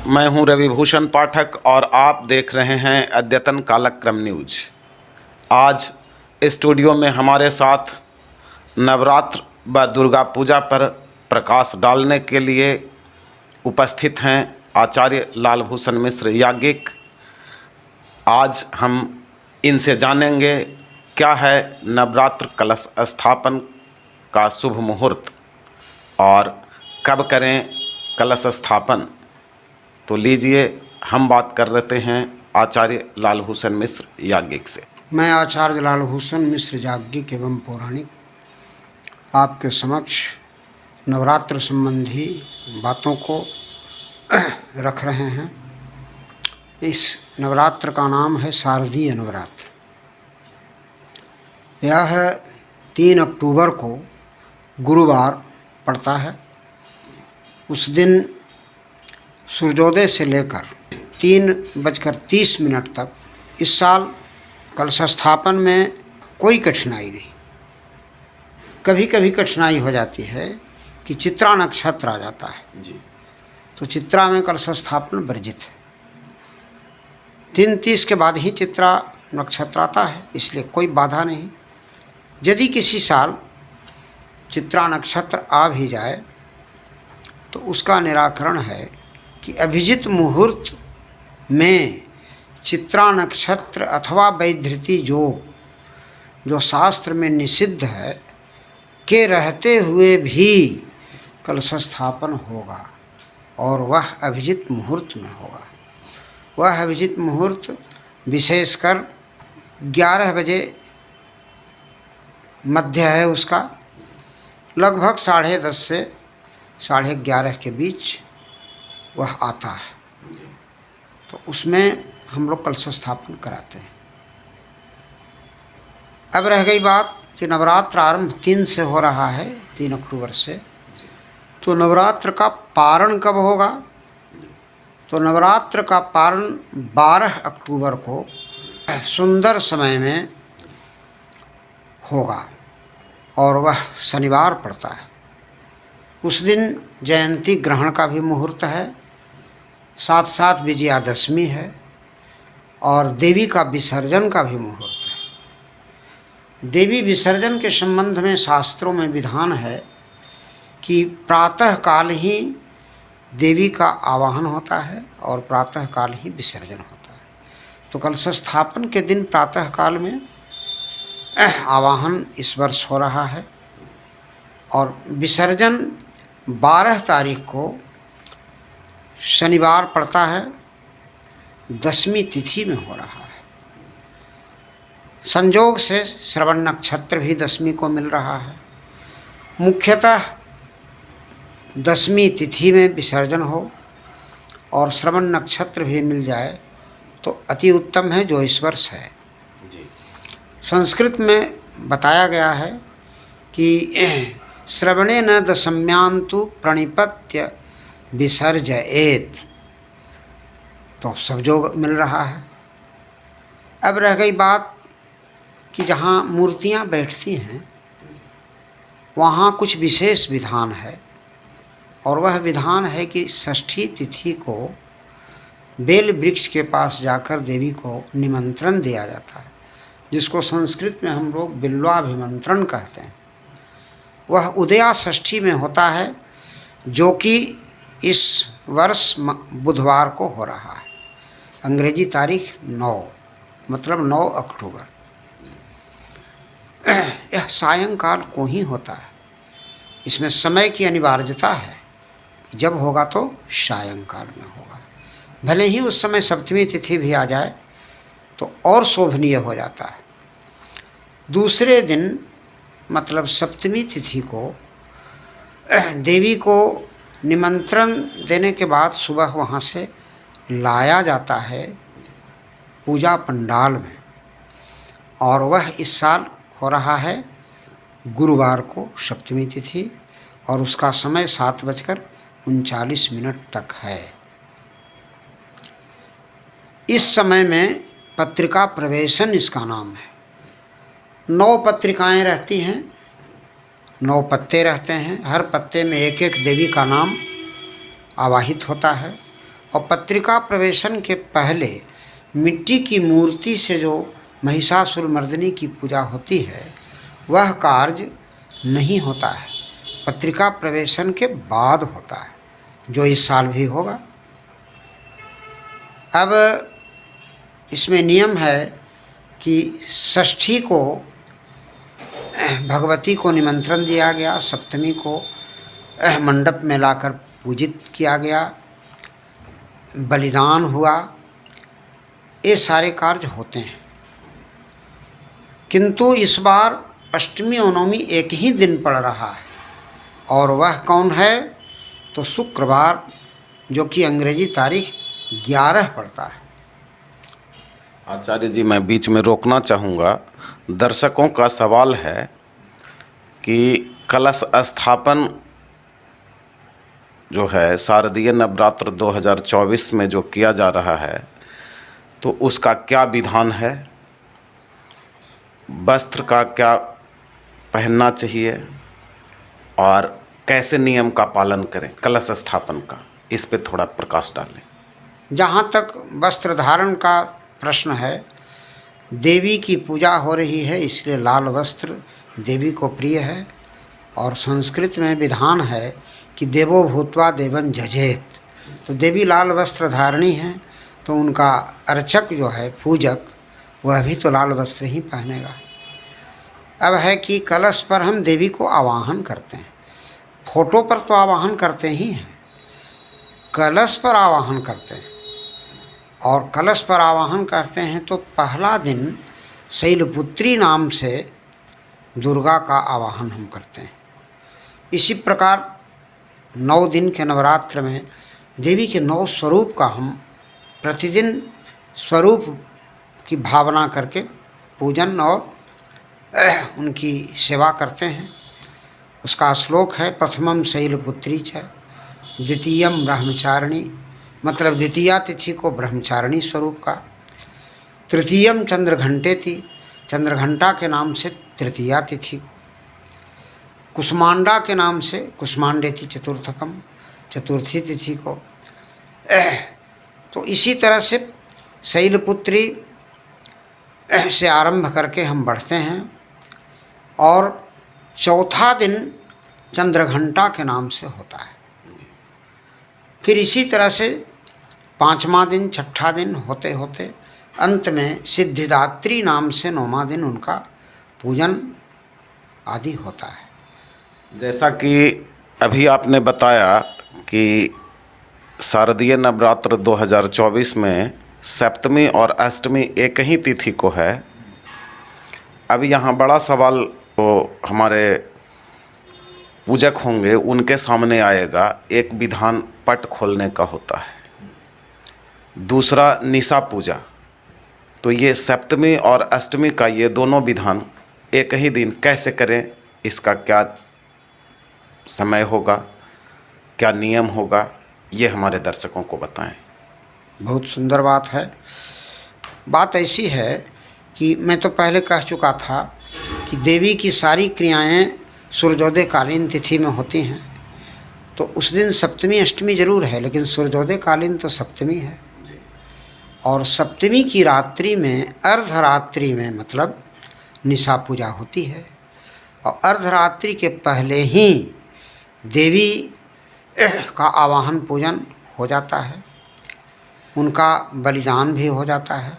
मैं हूं रविभूषण पाठक और आप देख रहे हैं अद्यतन कालक्रम न्यूज। आज स्टूडियो में हमारे साथ नवरात्र व दुर्गा पूजा पर प्रकाश डालने के लिए उपस्थित हैं आचार्य लालभूषण मिश्र याज्ञिक। आज हम इनसे जानेंगे क्या है नवरात्र कलश स्थापन का शुभ मुहूर्त और कब करें कलश स्थापन। तो लीजिए हम बात कर लेते हैं आचार्य लालभूषण मिश्र याज्ञिक से। मैं आचार्य लालभूषण मिश्र याज्ञिक एवं पौराणिक आपके समक्ष नवरात्र संबंधी बातों को रख रहे हैं। इस नवरात्र का नाम है शारदीय नवरात्र। यह 3 अक्टूबर को गुरुवार पड़ता है। उस दिन सूर्योदय से लेकर 3:30 तक इस साल कलश स्थापन में कोई कठिनाई नहीं। कभी कभी कठिनाई हो जाती है कि चित्रा नक्षत्र आ जाता है जी, तो चित्रा में कलश स्थापन वर्जित है। 3:30 के बाद ही चित्रा नक्षत्र आता है, इसलिए कोई बाधा नहीं। यदि किसी साल चित्रा नक्षत्र आ भी जाए तो उसका निराकरण है कि अभिजित मुहूर्त में चित्रा नक्षत्र अथवा वैधृति योग जो शास्त्र में निषिद्ध है के रहते हुए भी कलश स्थापन होगा और वह अभिजित मुहूर्त में होगा। वह अभिजित मुहूर्त विशेषकर 11 बजे मध्य है उसका, लगभग 10:30 से 11:30 के बीच वह आता है, तो उसमें हम लोग कलश स्थापन कराते हैं। अब रह गई बात कि नवरात्र आरंभ 3 से हो रहा है, 3 अक्टूबर से, तो नवरात्र का पारण कब होगा? तो नवरात्र का पारण 12 अक्टूबर को सुंदर समय में होगा और वह शनिवार पड़ता है। उस दिन जयंती ग्रहण का भी मुहूर्त है, साथ साथ विजयादशमी है और देवी का विसर्जन का भी मुहूर्त है। देवी विसर्जन के संबंध में शास्त्रों में विधान है कि प्रातः काल ही देवी का आवाहन होता है और प्रातः काल ही विसर्जन होता है। तो कलश स्थापन के दिन प्रातः काल में आवाहन इस वर्ष हो रहा है और विसर्जन 12 तारीख को शनिवार पड़ता है, 10वीं तिथि में हो रहा है। संयोग से श्रवण नक्षत्र भी 10वीं को मिल रहा है। मुख्यतः 10वीं तिथि में विसर्जन हो और श्रवण नक्षत्र भी मिल जाए तो अति उत्तम है, जो इस वर्ष है। संस्कृत में बताया गया है कि श्रवणे न दशम्यांतु प्रणिपत्य विसर्जयेत, तो सब जो मिल रहा है। अब रह गई बात कि जहाँ मूर्तियाँ बैठती हैं वहाँ कुछ विशेष विधान है और वह विधान है कि षष्ठी तिथि को बेल वृक्ष के पास जाकर देवी को निमंत्रण दिया जाता है, जिसको संस्कृत में हम लोग बिल्वाभिमंत्रण कहते हैं। वह उदया षष्ठी में होता है, जो कि इस वर्ष बुधवार को हो रहा है। अंग्रेजी तारीख 9 मतलब 9 अक्टूबर। यह सायंकाल को ही होता है। इसमें समय की अनिवार्यता है, जब होगा तो सायंकाल में होगा। भले ही उस समय सप्तमी तिथि भी आ जाए तो और शोभनीय हो जाता है। दूसरे दिन मतलब सप्तमी तिथि को देवी को निमंत्रण देने के बाद सुबह वहाँ से लाया जाता है पूजा पंडाल में, और वह इस साल हो रहा है गुरुवार को सप्तमी तिथि और उसका समय 7:39 तक है। इस समय में पत्रिका प्रवेशन इसका नाम है। 9 पत्रिकाएं रहती हैं, 9 पत्ते रहते हैं। हर पत्ते में एक एक देवी का नाम आवाहित होता है और पत्रिका प्रवेशन के पहले मिट्टी की मूर्ति से जो महिषासुर मर्दिनी की पूजा होती है वह कार्य नहीं होता है, पत्रिका प्रवेशन के बाद होता है, जो इस साल भी होगा। अब इसमें नियम है कि षष्ठी को भगवती को निमंत्रण दिया गया, सप्तमी को मंडप में लाकर पूजित किया गया, बलिदान हुआ, ये सारे कार्य होते हैं। किंतु इस बार अष्टमी और नवमी एक ही दिन पड़ रहा है, और वह कौन है? तो शुक्रवार, जो कि अंग्रेजी तारीख 11 पड़ता है। आचार्य जी, मैं बीच में रोकना चाहूँगा। दर्शकों का सवाल है कि कलश स्थापन जो है शारदीय नवरात्र 2024 में जो किया जा रहा है, तो उसका क्या विधान है? वस्त्र का क्या पहनना चाहिए और कैसे नियम का पालन करें कलश स्थापन का, इस पे थोड़ा प्रकाश डालें। जहाँ तक वस्त्र धारण का प्रश्न है, देवी की पूजा हो रही है, इसलिए लाल वस्त्र देवी को प्रिय है। और संस्कृत में विधान है कि देवो भूत्वा देवन जजेत, तो देवी लाल वस्त्र धारणी हैं, तो उनका अर्चक जो है, पूजक, वह भी तो लाल वस्त्र ही पहनेगा। अब है कि कलश पर हम देवी को आवाहन करते हैं, फोटो पर तो आवाहन करते ही हैं, कलश पर आवाहन करते हैं। और कलश पर आवाहन करते हैं तो पहला दिन शैलपुत्री नाम से दुर्गा का आवाहन हम करते हैं। इसी प्रकार 9 दिन के नवरात्र में देवी के 9 स्वरूप का हम प्रतिदिन स्वरूप की भावना करके पूजन और उनकी सेवा करते हैं। उसका श्लोक है, प्रथमम शैलपुत्री च द्वितीयम ब्रह्मचारिणी, मतलब द्वितीया तिथि को ब्रह्मचारिणी स्वरूप का, तृतीयम चंद्रघंटेति, चंद्रघंटा के नाम से तृतीया तिथि को, कुष्मांडा के नाम से कुष्मांडेति चतुर्थकम, चतुर्थी तिथि को। तो इसी तरह से शैलपुत्री से आरंभ करके हम बढ़ते हैं, और चौथा दिन चंद्रघंटा के नाम से होता है। फिर इसी तरह से 5वां दिन, 6ठा दिन होते होते अंत में सिद्धिदात्री नाम से 9वां दिन उनका पूजन आदि होता है। जैसा कि अभी आपने बताया कि शारदीय नवरात्र 2024 में सप्तमी और अष्टमी एक ही तिथि को है। अब यहाँ बड़ा सवाल तो हमारे पूजक होंगे उनके सामने आएगा। एक विधान पट खोलने का होता है, दूसरा निशा पूजा। तो ये सप्तमी और अष्टमी का ये दोनों विधान एक ही दिन कैसे करें, इसका क्या समय होगा, क्या नियम होगा, ये हमारे दर्शकों को बताएं। बहुत सुंदर बात है। बात ऐसी है कि मैं तो पहले कह चुका था कि देवी की सारी क्रियाएं सूर्योदय कालीन तिथि में होती हैं। तो उस दिन सप्तमी अष्टमी जरूर है, लेकिन सूर्योदय कालीन तो सप्तमी है। और सप्तमी की रात्रि में, अर्धरात्रि में, मतलब निशा पूजा होती है। और अर्धरात्रि के पहले ही देवी का आवाहन पूजन हो जाता है, उनका बलिदान भी हो जाता है।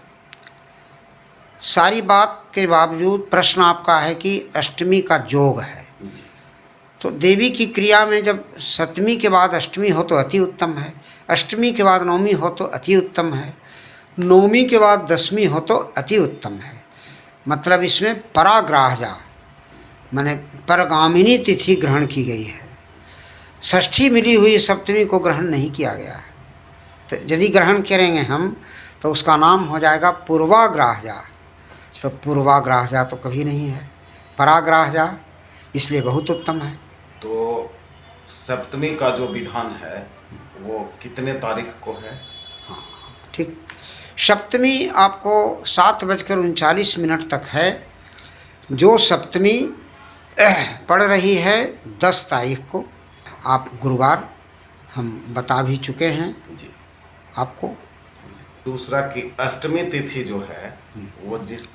सारी बात के बावजूद प्रश्न आपका है कि अष्टमी का जोग है, तो देवी की क्रिया में जब सप्तमी के बाद अष्टमी हो तो अति उत्तम है, अष्टमी के बाद नवमी हो तो अति उत्तम है, नवमी के बाद दशमी हो तो अति उत्तम है। मतलब इसमें पराग्राह्या माने परगामिनी तिथि ग्रहण की गई है। षष्ठी मिली हुई सप्तमी को ग्रहण नहीं किया गया है। तो यदि ग्रहण करेंगे हम तो उसका नाम हो जाएगा पूर्वाग्राह्या। तो पूर्वाग्राह्या तो कभी नहीं है, पराग्राह्या, इसलिए बहुत उत्तम है। तो सप्तमी का जो विधान है वो कितने तारीख को है? हाँ ठीक, सप्तमी आपको 7:39 तक है। जो सप्तमी पड़ रही है 10 तारीख को, आप गुरुवार हम बता भी चुके हैं। जी। आपको। दूसरा कि अष्टमी तिथि जो है वो जिस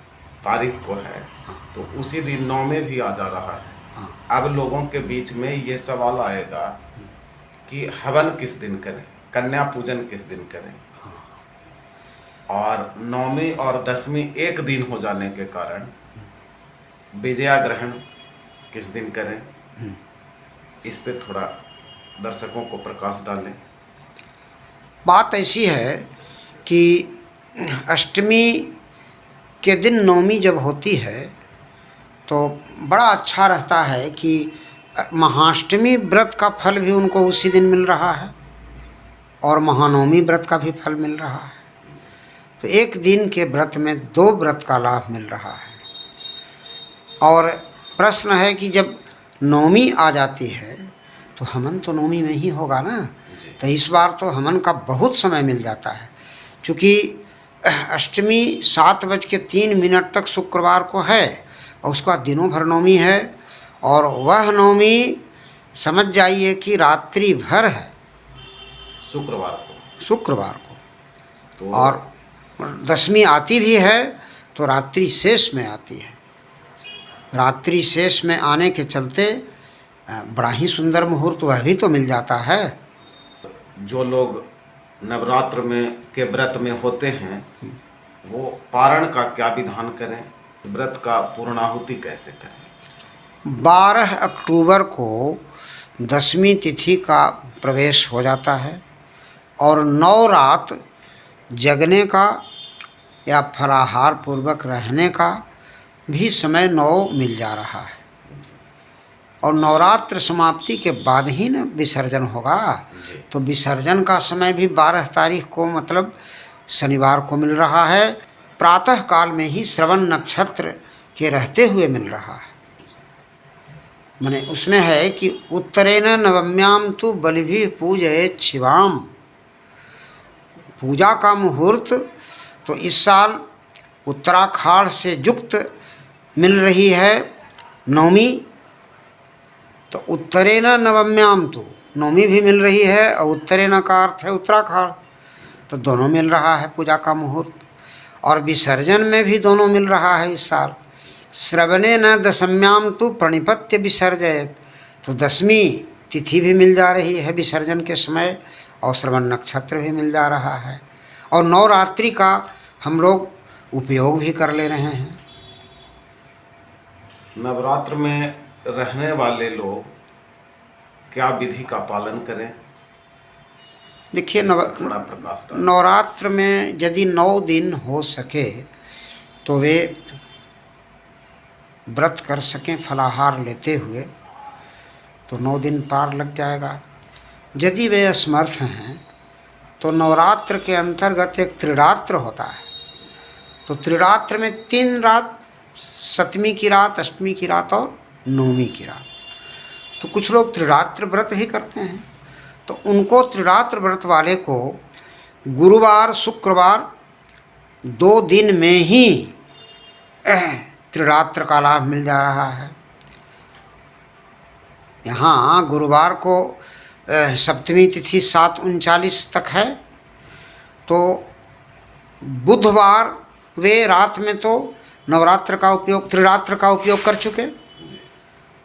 तारीख को है तो उसी दिन नौमी भी आ जा रहा है। हाँ। अब लोगों के बीच में ये सवाल आएगा कि हवन किस दिन करें, कन्या पूजन किस दिन करें, और नौमी और दसवीं एक दिन हो जाने के कारण विजया ग्रहण किस दिन करें, इस पे थोड़ा दर्शकों को प्रकाश डालें। बात ऐसी है कि अष्टमी के दिन नवमी जब होती है तो बड़ा अच्छा रहता है कि महाअष्टमी व्रत का फल भी उनको उसी दिन मिल रहा है और महानवमी व्रत का भी फल मिल रहा है। तो एक दिन के व्रत में 2 व्रत का लाभ मिल रहा है। और प्रश्न है कि जब नवमी आ जाती है तो हवन तो नवमी में ही होगा ना, तो इस बार तो हवन का बहुत समय मिल जाता है। क्योंकि अष्टमी 7:03 तक शुक्रवार को है और उसके बाद दिनों भर नवमी है, और वह नवमी समझ जाइए कि रात्रि भर है शुक्रवार को तो और दसवीं आती भी है तो रात्रि शेष में आती है। रात्रि शेष में आने के चलते बड़ा ही सुंदर मुहूर्त वह भी तो मिल जाता है। जो लोग नवरात्र में के व्रत में होते हैं वो पारण का क्या विधान करें, व्रत का पूर्णाहुति कैसे करें। 12 अक्टूबर को दसवीं तिथि का प्रवेश हो जाता है और 9 रात जगने का या फलाहार पूर्वक रहने का भी समय 9 मिल जा रहा है। और नवरात्र समाप्ति के बाद ही न विसर्जन होगा, तो विसर्जन का समय भी 12 तारीख को मतलब शनिवार को मिल रहा है। प्रातः काल में ही श्रवण नक्षत्र के रहते हुए मिल रहा है। माने उसमें है कि उत्तरेण नवम्याम तु बलिभिः पूजयेत् शिवाम। पूजा का मुहूर्त तो इस साल उत्तराखाड़ से युक्त मिल रही है नवमी, तो उत्तरेण नवम्याम तो नवमी भी मिल रही है और उत्तरेण का अर्थ है उत्तराखंड, तो दोनों मिल रहा है पूजा का मुहूर्त। और विसर्जन में भी दोनों मिल रहा है इस साल। श्रवणेन दशम्याम तो प्रणिपत्य विसर्जयेत्, तो दसवीं तिथि भी मिल जा रही है विसर्जन के समय और श्रवण नक्षत्र भी मिल जा रहा है, और नवरात्रि का हम लोग उपयोग भी कर ले रहे हैं। नवरात्र में रहने वाले लोग क्या विधि का पालन करें। देखिए थोड़ा प्रकाश डालें। नवरात्र में यदि 9 दिन हो सके तो वे व्रत कर सकें फलाहार लेते हुए, तो 9 दिन पार लग जाएगा। यदि वे असमर्थ हैं तो नवरात्र के अंतर्गत एक त्रिरात्र होता है, तो त्रिरात्र में 3 रात, 7वीं की रात, 8वीं की रात और 9वीं की रात। तो कुछ लोग त्रिरात्र व्रत भी करते हैं, तो उनको त्रिरात्र व्रत वाले को गुरुवार शुक्रवार 2 दिन में ही त्रिरात्र का लाभ मिल जा रहा है। यहाँ गुरुवार को सप्तमी तिथि 7:39 तक है, तो बुधवार वे रात में तो नवरात्र का उपयोग त्रिरात्र का उपयोग कर चुके,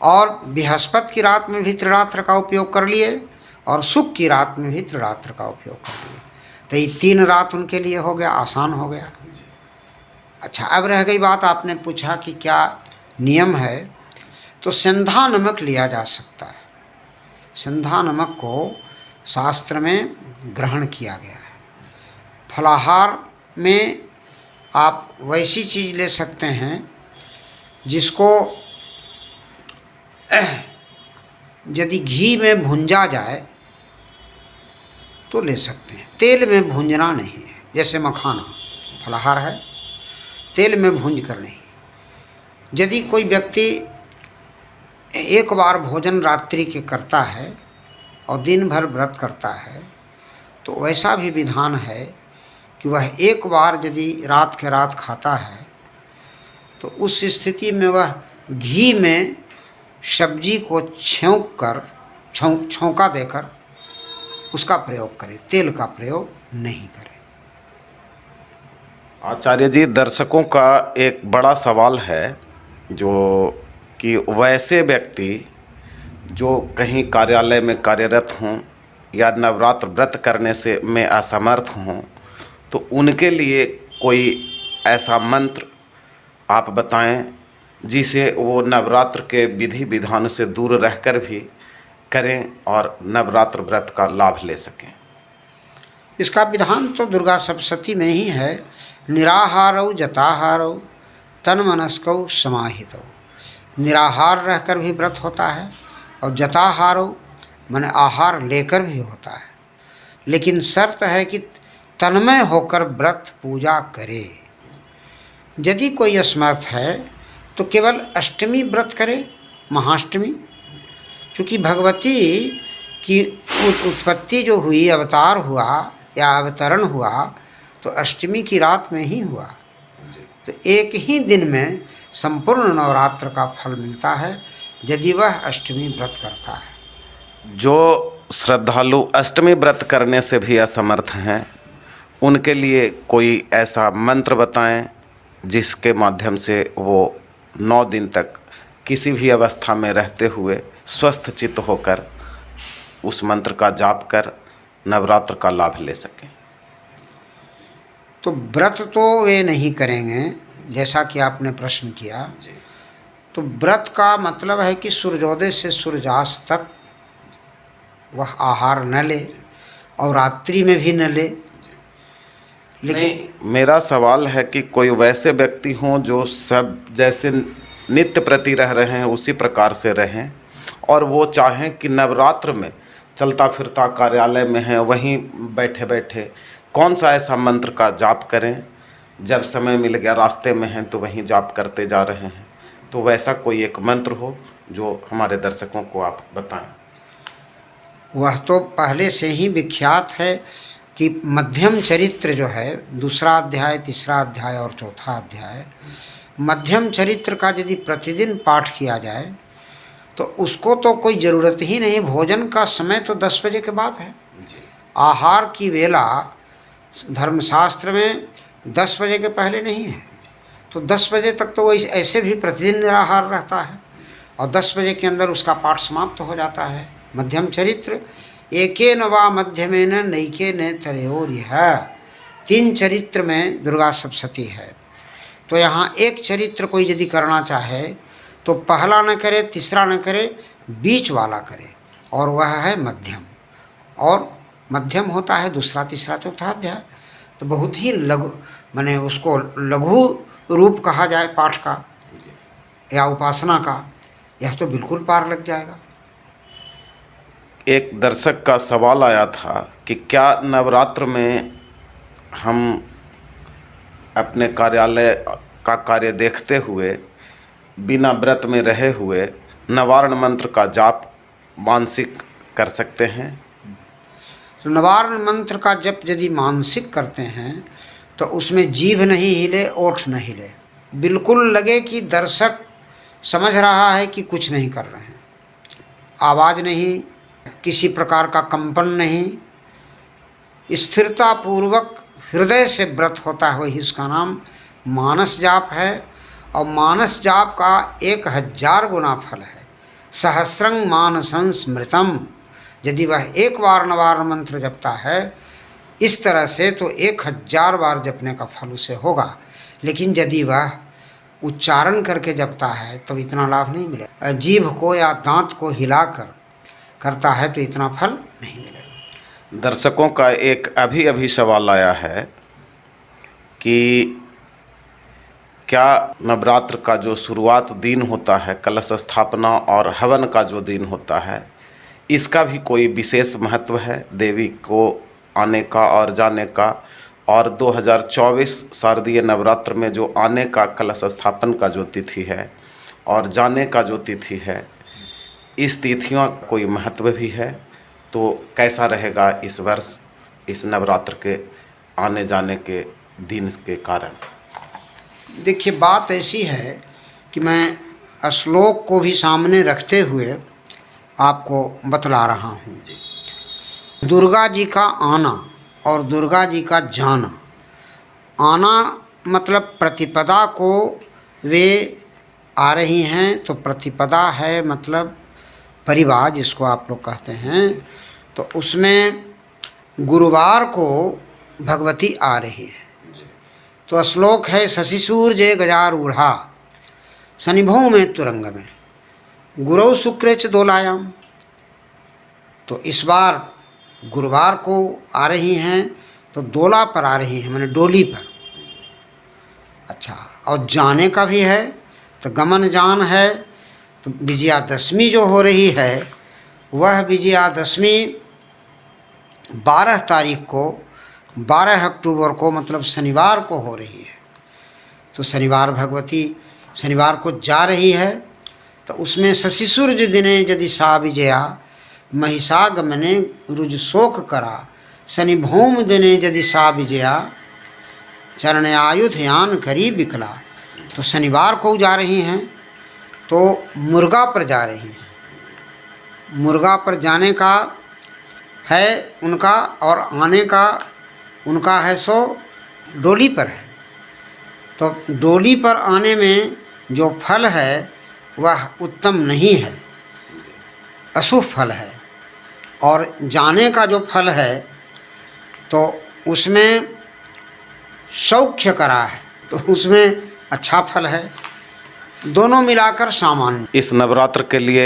और बृहस्पति की रात में भी त्रिरात्र का उपयोग कर लिए, और शुक्र की रात में भी त्रिरात्र का उपयोग कर लिए। तो ये 3 रात उनके लिए हो गया, आसान हो गया। अच्छा, अब रह गई बात, आपने पूछा कि क्या नियम है, तो सिंधा नमक लिया जा सकता है। सिंधा नमक को शास्त्र में ग्रहण किया गया है। फलाहार में आप वैसी चीज़ ले सकते हैं जिसको यदि घी में भुंजा जाए तो ले सकते हैं, तेल में भूंजना नहीं है। जैसे मखाना फलाहार है, तेल में भूंज कर नहीं। यदि कोई व्यक्ति एक बार भोजन रात्रि के करता है और दिन भर व्रत करता है, तो वैसा भी विधान है कि वह एक बार यदि रात के रात खाता है तो उस स्थिति में वह घी में सब्जी को छौंका देकर उसका प्रयोग करें, तेल का प्रयोग नहीं करें। आचार्य जी, दर्शकों का एक बड़ा सवाल है जो कि वैसे व्यक्ति जो कहीं कार्यालय में कार्यरत हों या नवरात्र व्रत करने से में असमर्थ हों, तो उनके लिए कोई ऐसा मंत्र आप बताएं जिसे वो नवरात्र के विधि विधान से दूर रहकर भी करें और नवरात्र व्रत का लाभ ले सकें। इसका विधान तो दुर्गा सप्तशती में ही है। निराहारौ जताहारौ तन्मनस्कौ समाहितौ। निराहार रहकर भी व्रत होता है और जताहारौ माने आहार लेकर भी होता है, लेकिन शर्त है कि तन्मय होकर व्रत पूजा करे। यदि कोई असमर्थ है तो केवल अष्टमी व्रत करे, महाअष्टमी, क्योंकि भगवती की उत्पत्ति जो हुई, अवतार हुआ या अवतरण हुआ, तो अष्टमी की रात में ही हुआ। तो एक ही दिन में संपूर्ण नवरात्र का फल मिलता है यदि वह अष्टमी व्रत करता है। जो श्रद्धालु अष्टमी व्रत करने से भी असमर्थ हैं, उनके लिए कोई ऐसा मंत्र बताएं जिसके माध्यम से वो 9 दिन तक किसी भी अवस्था में रहते हुए स्वस्थ चित्त होकर उस मंत्र का जाप कर नवरात्र का लाभ ले सकें। तो व्रत तो वे नहीं करेंगे जैसा कि आपने प्रश्न किया। तो व्रत का मतलब है कि सूर्योदय से सूर्यास्त तक वह आहार न ले और रात्रि में भी न ले। लेकिन मेरा सवाल है कि कोई वैसे व्यक्ति हों जो सब जैसे नित्य प्रति रह रहे हैं उसी प्रकार से रहें, और वो चाहें कि नवरात्र में चलता फिरता कार्यालय में हैं, वहीं बैठे बैठे कौन सा ऐसा मंत्र का जाप करें, जब समय मिल गया रास्ते में हैं तो वहीं जाप करते जा रहे हैं, तो वैसा कोई एक मंत्र हो जो हमारे दर्शकों को आप बताएं। वह तो पहले से ही विख्यात है कि मध्यम चरित्र जो है, 2 अध्याय, 3 अध्याय और 4 अध्याय, मध्यम चरित्र का यदि प्रतिदिन पाठ किया जाए तो उसको तो कोई ज़रूरत ही नहीं। भोजन का समय तो 10 बजे के बाद है। आहार की वेला धर्मशास्त्र में 10 बजे के पहले नहीं है। तो 10 बजे तक तो वो ऐसे भी प्रतिदिन निराहार रहता है और 10 बजे के अंदर उसका पाठ समाप्त हो जाता है। मध्यम चरित्र एकेन वा मध्यमेन नैकेन तयोर्यः, 3 चरित्र में दुर्गा सप्तशती है। तो यहाँ एक चरित्र कोई यदि करना चाहे तो पहला न करे, तीसरा न करे, बीच वाला करे, और वह है मध्यम। और मध्यम होता है 2, 3, 4 अध्याय। तो बहुत ही लघु, माने उसको लघु रूप कहा जाए पाठ का या उपासना का, यह तो बिल्कुल पार लग जाएगा। एक दर्शक का सवाल आया था कि क्या नवरात्र में हम अपने कार्यालय का कार्य देखते हुए बिना व्रत में रहे हुए नवारण मंत्र का जाप मानसिक कर सकते हैं? तो नवारण मंत्र का जप यदि मानसिक करते हैं तो उसमें जीभ नहीं हिले, ओठ नहीं हिले, बिल्कुल लगे कि दर्शक समझ रहा है कि कुछ नहीं कर रहे हैं। आवाज़ नहीं, किसी प्रकार का कंपन नहीं, स्थिरता पूर्वक हृदय से व्रत होता है, वही उसका नाम मानस जाप है। और मानस जाप का 1000 गुना फल है। सहस्रं मानसं स्मृतम, यदि वह एक बार नवारण मंत्र जपता है इस तरह से तो 1000 बार जपने का फल उसे होगा। लेकिन यदि वह उच्चारण करके जपता है तो इतना लाभ नहीं मिलेगा। जीभ को या दांत को हिलाकर करता है तो इतना फल नहीं मिलेगा। दर्शकों का एक अभी सवाल आया है कि क्या नवरात्र का जो शुरुआत दिन होता है, कलश स्थापना और हवन का जो दिन होता है, इसका भी कोई विशेष महत्व है देवी को आने का और जाने का? और 2024 शारदीय नवरात्र में जो आने का कलश स्थापन का जो तिथि है और जाने का जो तिथि है, इस तिथियों का कोई महत्व भी है? तो कैसा रहेगा इस वर्ष इस नवरात्र के आने जाने के दिन के कारण? देखिए, बात ऐसी है कि मैं श्लोक को भी सामने रखते हुए आपको बतला रहा हूँ। दुर्गा जी का आना और दुर्गा जी का जाना। आना मतलब प्रतिपदा को वे आ रही हैं, तो प्रतिपदा है मतलब परिवार जिसको आप लोग कहते हैं। तो उसमें गुरुवार को भगवती आ रही है। तो श्लोक है शशिसूर जय गजारूढ़ा शनिभौ में तुरंग में गुरौ शुक्रे च दोलायाम। तो इस बार गुरुवार को आ रही हैं, तो दोला पर आ रही हैं, माने डोली पर। अच्छा, और जाने का भी है, तो गमन जान है। तो विजयादशमी जो हो रही है वह विजयादशमी 12 तारीख को, 12 अक्टूबर को मतलब शनिवार को हो रही है। तो शनिवार भगवती शनिवार को जा रही है। तो उसमें शशिसूर्य दिने यदि सा विजया महिषागमने रुज शोक करा शनिभौम दिने यदि सा विजया चरण आयुध यान करी विकला। तो शनिवार को जा रही हैं, तो मुर्गा पर जा रही हैं। मुर्गा पर जाने का है उनका, और आने का उनका है सो डोली पर है। तो डोली पर आने में जो फल है वह उत्तम नहीं है, अशुभ फल है। और जाने का जो फल है तो उसमें सौख्य करा है, तो उसमें अच्छा फल है। दोनों मिलाकर सामान्य। इस नवरात्र के लिए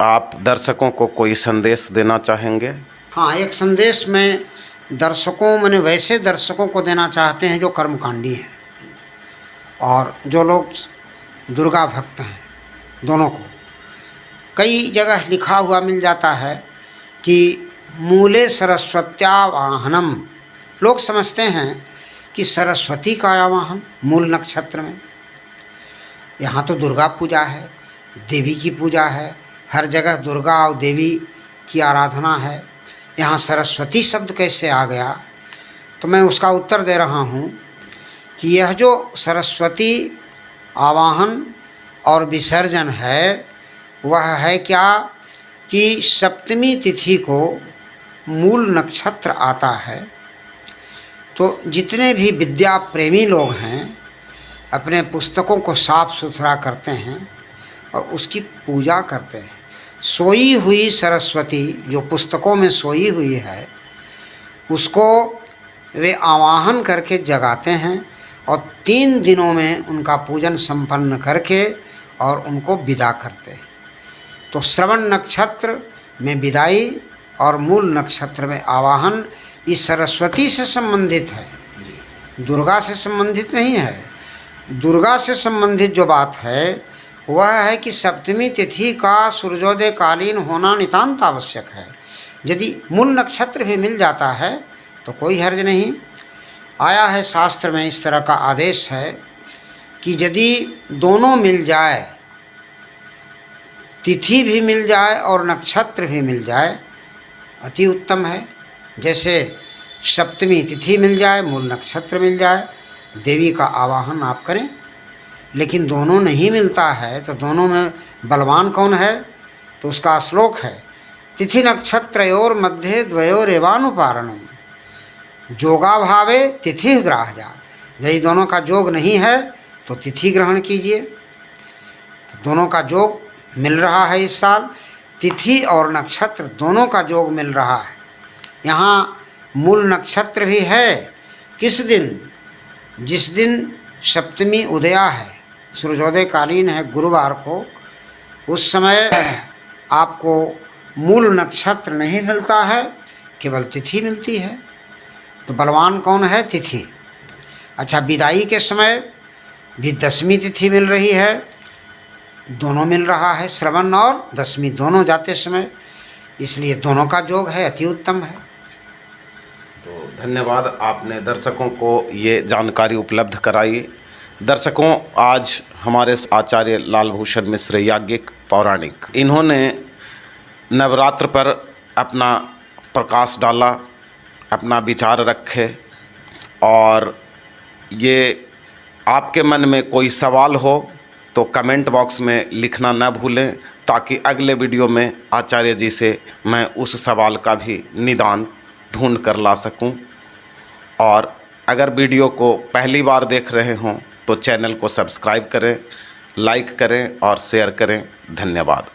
आप दर्शकों को कोई संदेश देना चाहेंगे? हाँ, एक संदेश में दर्शकों मैंने वैसे दर्शकों को देना चाहते हैं जो कर्मकांडी हैं और जो लोग दुर्गा भक्त हैं, दोनों को। कई जगह लिखा हुआ मिल जाता है कि मूले सरस्वत्या वाहनम। लोग समझते हैं कि सरस्वती का आवाहन मूल नक्षत्र में। यहाँ तो दुर्गा पूजा है, देवी की पूजा है, हर जगह दुर्गा और देवी की आराधना है। यहाँ सरस्वती शब्द कैसे आ गया? तो मैं उसका उत्तर दे रहा हूँ कि यह जो सरस्वती आवाहन और विसर्जन है वह है क्या कि सप्तमी तिथि को मूल नक्षत्र आता है। तो जितने भी विद्या प्रेमी लोग हैं अपने पुस्तकों को साफ सुथरा करते हैं और उसकी पूजा करते हैं। सोई हुई सरस्वती जो पुस्तकों में सोई हुई है उसको वे आवाहन करके जगाते हैं और 3 दिनों में उनका पूजन संपन्न करके और उनको विदा करते हैं। तो श्रवण नक्षत्र में विदाई और मूल नक्षत्र में आवाहन, इस सरस्वती से संबंधित है, दुर्गा से संबंधित नहीं है। दुर्गा से संबंधित जो बात है वह है कि सप्तमी तिथि का सूर्योदय कालीन होना नितांत आवश्यक है। यदि मूल नक्षत्र भी मिल जाता है तो कोई हर्ज नहीं। आया है शास्त्र में इस तरह का आदेश है कि यदि दोनों मिल जाए, तिथि भी मिल जाए और नक्षत्र भी मिल जाए, अति उत्तम है। जैसे सप्तमी तिथि मिल जाए, मूल नक्षत्र मिल जाए, देवी का आवाहन आप करें। लेकिन दोनों नहीं मिलता है तो दोनों में बलवान कौन है? तो उसका श्लोक है तिथि नक्षत्रयोर मध्य द्वयोरेवानुपारणम जोगाभावे तिथि ग्राह्या। यदि दोनों का जोग नहीं है तो तिथि ग्रहण कीजिए। तो दोनों का जोग मिल रहा है इस साल, तिथि और नक्षत्र दोनों का जोग मिल रहा है। यहाँ मूल नक्षत्र भी है किस दिन? जिस दिन सप्तमी उदया है, सूर्योदय कालीन है गुरुवार को, उस समय आपको मूल नक्षत्र नहीं मिलता है, केवल तिथि मिलती है। तो बलवान कौन है? तिथि। अच्छा, विदाई के समय भी दशमी तिथि मिल रही है, दोनों मिल रहा है, श्रवण और दशमी दोनों जाते समय, इसलिए दोनों का योग है, अति उत्तम है। तो धन्यवाद, आपने दर्शकों को ये जानकारी उपलब्ध कराई। दर्शकों, आज हमारे आचार्य लालभूषण मिश्र याज्ञिक पौराणिक, इन्होंने नवरात्र पर अपना प्रकाश डाला, अपना विचार रखे, और ये आपके मन में कोई सवाल हो तो कमेंट बॉक्स में लिखना न भूलें, ताकि अगले वीडियो में आचार्य जी से मैं उस सवाल का भी निदान ढूंढ कर ला सकूं। और अगर वीडियो को पहली बार देख रहे हों तो चैनल को सब्सक्राइब करें, लाइक करें और शेयर करें। धन्यवाद।